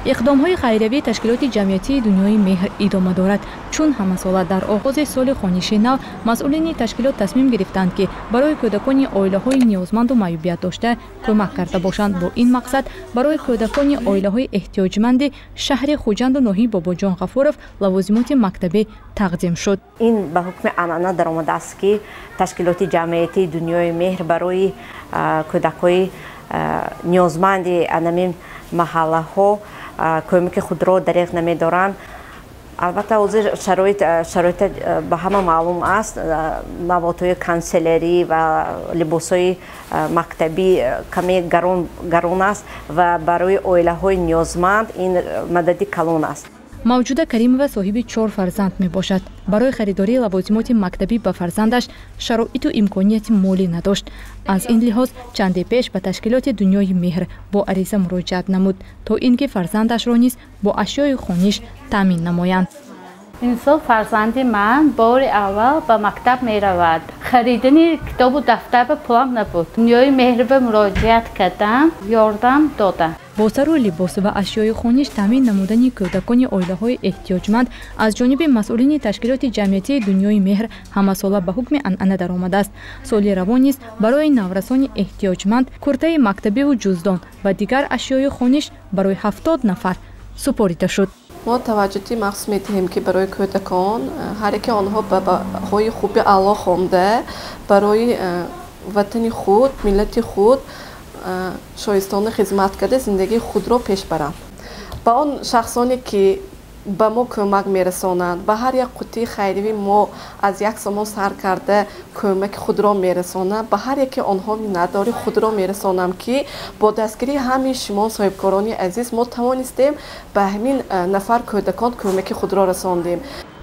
اقدام‌های خیریه‌ای تشکیلات جمعیتی دنیای مهر ادامه دارد. چون همساله در آغاز سال خانشی نو مسئولین تشکیلات تصمیم گرفتند که برای کودکان عائله‌های نیازمند و معیوبیت داشته کمک کرده باشند. با این مقصد برای کودکان عائله‌های احتیاجمند شهر خوجند و ناحیه باباجان غفورов لوازمات مکتبی تقدیم شد. این به حکم عنعنه در آمده است که تشکیلات جمعیتی دنیای مهر برای کودکان نیازمند انمین محله ها کمک خود را دریغ نمی‌دارند. البته حاضر شرایط به همه معلوم است. موادهای کانسلری و لباسهای مکتبی کمی گران است و برای عائله‌های نیازمند این مددی کلان است. موجوده کریمова صاحب 4 فرزند می باشد. برای خریداری لوازمات مکتبی به فرزندش شرایط و امکانیت مالی نداشت. از این لحاظ چندی پیش به تشکیلات دنیای مهر با عریضه مراجعت نمود تا اینکه فرزندش را نیز با اشیای خانگی تامین نمایند. این سال فرزند من بار اول به مکتب می رود. خریدن کتاب و دفتر به پلان نبود. دنیای مهر به مراجعت کردم، یاردم دادم. با سر و لباس و اشیای خانگی تامین نمودن کودکان عائله‌های احتیاجمند از جانب مسئولین تشکیلات جمعیتی دنیای مهر همساله به حکم عنعنه درآمده است. سال روان نیز برای نورسان احتیاجمند کرته مکتبی و جزدان و دیگر اشیای خانگی برای 70 نفر سپرده شد. ما توجهی مخصوص می‌دهیم که برای کودکان هر یک آنها به های خوبی اعلی خوانده برای وطن خود، ملت خود شایستانه خدمت کرده زندگی خود را پیش برند. با آن شخصانی که به ما کمک میرسانند به هر یک قطعه خیریه ما از یک سامان سر کرده کمک خود را میرسانند به هر یک آنها نداری خود را میرسانم که با دستگیری همین شما صاحبکاران عزیز ما توانستیم به همین نفر کودکان کمک خود را رساندیم.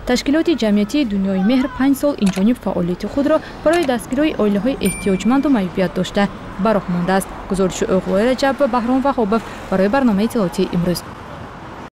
تشکیلات جمعیتی دنیای مهر 5 سال این جانب فعالیت خود را برای دستگیری عائله‌های احتیاجمند و معیوبیت داشته به راه مانده است. گزارش اوغوی رجب و بهرام وهابov برای برنامه اطلاعاتی امروز.